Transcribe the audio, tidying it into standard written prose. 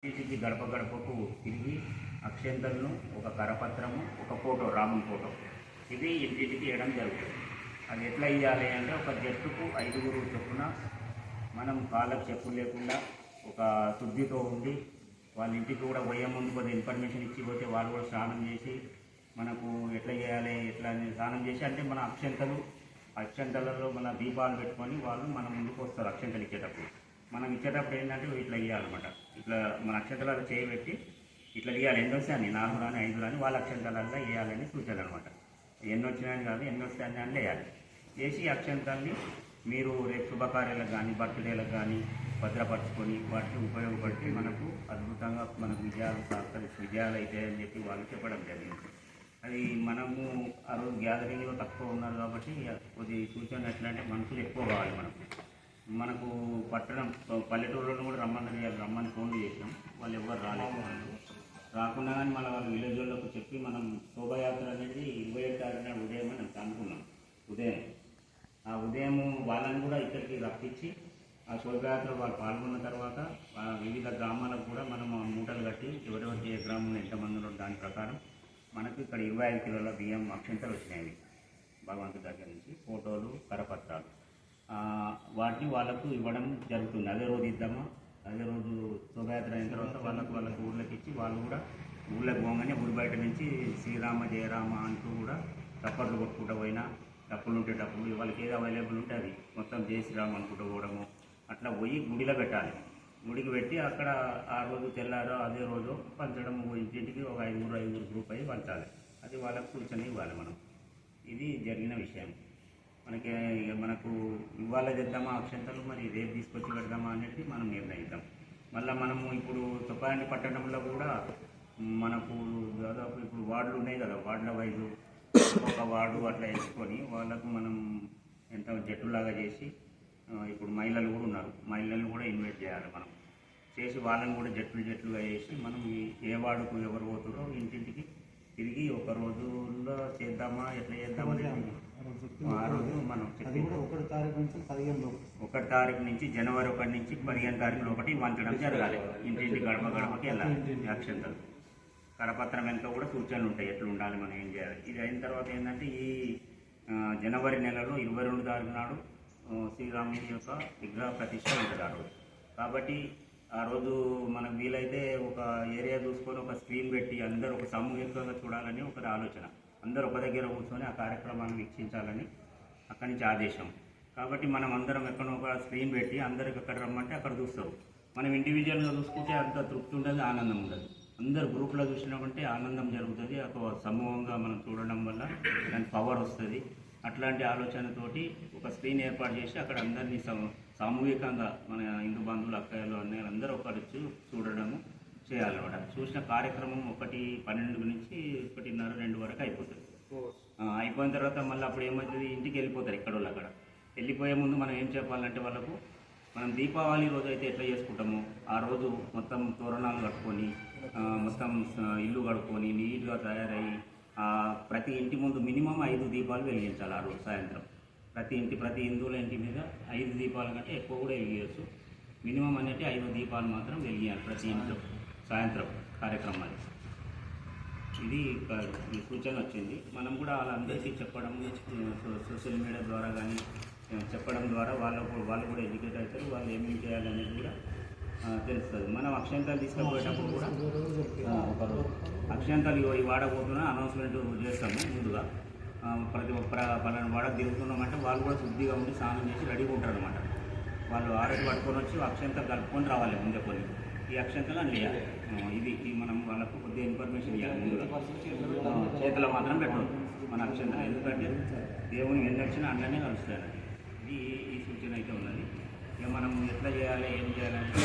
ఇంటికి గడప గడపకు తిరిగి అక్షంతలను ఒక కరపత్రము ఒక ఫోటో రాముని ఫోటో ఇది ఇంటింటికి వేయడం జరుగుతుంది. అది ఎట్లా ఇవ్వాలి అంటే ఒక జట్టుకు 5 చొప్పున మనం కాళ్ళకు చెప్పులు లేకుండా ఒక శుద్ధితో ఉండి వాళ్ళ ఇంటికి కూడా పోయే ముందు కొద్దిగా ఇన్ఫర్మేషన్ ఇచ్చి పోతే వాళ్ళు కూడా స్నానం చేసి మనకు ఎట్లా చేయాలి ఎట్లా స్నానం చేసి అంటే మన అక్షంతలలో మన దీపాలు పెట్టుకొని వాళ్ళు మన ముందుకు వస్తారు. అక్షంతలు ఇచ్చేటప్పుడు మనం ఇచ్చేటప్పుడు ఏంటంటే ఇట్లా ఇవ్వాలన్నమాట. ఇట్లా మన అక్షంతలలో చేయబెట్టి ఇట్లా ఇవ్వాలి. ఎన్ని వస్తాయని 4 రాని 5 రాని వాళ్ళ అక్షంతలలో వేయాలని సూచనలు అనమాట. ఎన్ని వచ్చినాయని కాదు, ఎన్ని వస్తాయని అని వేయాలి. వేసి అక్షంతాన్ని మీరు రేపు శుభకార్యాలకు కానీ బర్త్డేలకు కానీ భద్రపరచుకొని వాటికి ఉపయోగపడితే మనకు అద్భుతంగా మనకు విజయాలు అవుతాయని చెప్పి వాళ్ళు చెప్పడం జరిగింది. అది మనము ఆ రోజు గ్యాదరింగ్లో తక్కువ ఉన్నారు కాబట్టి కొద్ది సూచన ఎట్లా అంటే మనుషులు ఎక్కువ కావాలి. మనకు పల్లెటూరులో కూడా రమ్మని ఫోన్లు చేసినాం. వాళ్ళు ఎవరు రాలేదు. రాకుండా కానీ వాళ్ళ విలేజ్ వాళ్ళకు చెప్పి మనం శోభయాత్ర అనేది 27 తారీఖున ఉదయం అని అనుకున్నాం. ఆ ఉదయం వాళ్ళని కూడా ఇక్కడికి రప్పించి ఆ శోభయాత్ర వాళ్ళు పాల్గొన్న తర్వాత వివిధ గ్రామాలకు కూడా మనం మూటలు కట్టి ఎవరెవరికి ఏ గ్రామంలో ఎంతమంది ఉన్నారో దాని ప్రకారం మనకు ఇక్కడ 25 కిలోల బియ్యం అక్షంతలు వచ్చినాయి. భగవంతుడి దగ్గర నుంచి ఫోటోలు కరపత్రాలు వాటిని వాళ్ళకు ఇవ్వడం జరుగుతుంది. అదే రోజు ఇద్దామా, అదే రోజు శోభయాత్ర అయిన తర్వాత వాళ్ళకు ఊళ్ళకి ఇచ్చి వాళ్ళు కూడా ఊళ్ళకి పోగానే ఊరి బయట నుంచి శ్రీరామ జయరామ అంటూ కూడా చప్పట్లు కొట్టుకుంటూ పోయినా డప్పులు ఉంటే డప్పులు వాళ్ళకి ఏది అవైలబుల్ ఉంటే అది మొత్తం జయ శ్రీరామ్ అనుకుంటూ పోవడము అట్లా పోయి గుడిలో పెట్టాలి. గుడికి పెట్టి అక్కడ ఆ రోజు తెల్లారో అదే రోజు పంచడం ఇంటింటికి ఒక 5 గ్రూప్ అయ్యి పంచాలి. అది వాళ్ళకు సూచన ఇవ్వాలి మనం. ఇది జరిగిన విషయం. మనకు ఇవాళ చేద్దామా అక్షంతలు మరి రేపు తీసుకొచ్చి పెడదామా అనేది మనం నిర్ణయిద్దాం. మళ్ళీ మనము ఇప్పుడు తుపాయండి పట్టణంలో కూడా మనకు దాదాపు ఇప్పుడు వార్డులు ఉన్నాయి కదా, వార్డుల వైజు ఒక వార్డు అట్లా వేసుకొని వాళ్ళకు మనం ఎంత జట్టులాగా చేసి ఇప్పుడు మహిళలు కూడా ఉన్నారు, మహిళలను కూడా ఇన్వైట్ చేయాలి. మనం చేసి వాళ్ళని కూడా జట్లుగా చేసి మనం ఏ వార్డుకు ఎవరు పోతారో ఇంటింటికి తిరిగి ఒక రోజుల్లో చేద్దామా ఎట్లా చేద్దామని ఆ రోజు మనం 1 తారీఖు నుంచి జనవరి 1 నుంచి 15 తారీఖులో ఒకటి వంచడం జరగాలి. ఇంటింటి గడపకి వెళ్ళాలి. అక్షంతలు కరపత్రం వెనుక కూడా సూచనలు ఉంటాయి ఎట్లా ఉండాలి, మనం ఏం చేయాలి. ఇది అయిన తర్వాత ఏంటంటే ఈ జనవరి నెలలో 22 తారీఖు నాడు శ్రీరాముని యొక్క విగ్రహ ప్రతిష్ట ఉంటుంది ఆ రోజు. కాబట్టి ఆ రోజు మనకు వీలైతే ఒక ఏరియా చూసుకొని ఒక స్క్రీన్ పెట్టి అందరూ ఒక సామూహికంగా చూడాలని ఒక ఆలోచన. అందరూ ఒక దగ్గర కూర్చొని ఆ కార్యక్రమాన్ని వీక్షించాలని అక్కడి నుంచి ఆదేశం. కాబట్టి మనం అందరం ఎక్కడో ఒక స్క్రీన్ పెట్టి అందరికి ఎక్కడ రమ్మంటే అక్కడ చూస్తారు. మనం ఇండివిజువల్గా చూసుకుంటే అంత తృప్తి ఉండదు, ఆనందం ఉండదు. అందరు గ్రూప్లో చూసినామంటే ఆనందం జరుగుతుంది. ఒక సమూహంగా మనం చూడడం వల్ల దానికి పవర్ వస్తుంది. అట్లాంటి ఆలోచనతోటి ఒక స్క్రీన్ ఏర్పాటు చేసి అక్కడ అందరినీ సామూహికంగా మన హిందూ బంధువులు అక్కయ్యలు అన్నయ్యలు అందరూ ఒకరు చూడడము చేయాలన్నమాట. చూసిన కార్యక్రమం 1:12 నుంచి 1:30, 2 వరకు అయిపోతుంది. అయిపోయిన తర్వాత మళ్ళీ అప్పుడు ఏమవుతుంది, ఇంటికి వెళ్ళిపోతారు. ఎక్కడోళ్ళు అక్కడ వెళ్ళిపోయే ముందు మనం ఏం చెప్పాలంటే వాళ్ళకు మనం దీపావళి రోజు అయితే ఎట్లా చేసుకుంటామో ఆ రోజు మొత్తం తోరణాలు కట్టుకొని మొత్తం ఇల్లు కడుక్కొని నీట్గా తయారయ్యి ప్రతి ఇంటి ముందు మినిమం 5 దీపాలు వెలిగించాలి. ఆ రోజు సాయంత్రం ప్రతి హిందువుల ఇంటి మీద 5 దీపాల కంటే ఎక్కువ కూడా వెలిగించవచ్చు. మినిమం అనేది 5 దీపాలు మాత్రం వెలిగించాలి ప్రతి ఇంట్లో సాయంత్రం కార్యక్రమాలు. ఇది సూచన వచ్చింది. మనం కూడా వాళ్ళందరికీ చెప్పడం, సోషల్ మీడియా ద్వారా కానీ చెప్పడం ద్వారా వాళ్ళు కూడా ఎడ్యుకేట్ అవుతారు. వాళ్ళు ఏమేమి చేయాలనేది కూడా తెలుస్తుంది. మనం అక్షంతాలు తీసుకుపోయేటప్పుడు కూడా అక్షంతాలు ఈ వాడబోతున్నా అనౌన్స్మెంట్ చేస్తాము ముందుగా. ప్రతి పలానా వాడకు తిరుగుతున్నామంటే వాళ్ళు కూడా శుద్ధిగా ఉండి స్నానం చేసి రెడీగా ఉంటారు అనమాట. వాళ్ళు ఆరోగ్య పట్టుకొని వచ్చి అక్షంతలు కలుపుకొని రావాలి ముందే కొన్ని. ఈ అక్షంతలు అని చేయాలి. ఇది మనం వాళ్ళకు కొద్దిగా ఇన్ఫర్మేషన్ ఇవ్వాలి. ముందుగా చేతిలో మాత్రం పెట్టదు మన అక్షంతలు. ఎందుకంటే దేవుని ఎన్ని వచ్చినా అన్ననే కలుస్తాయి. ఈ సూచన అయితే ఉన్నది. ఇక మనం ఎట్లా చేయాలి, ఏం చేయాలంటే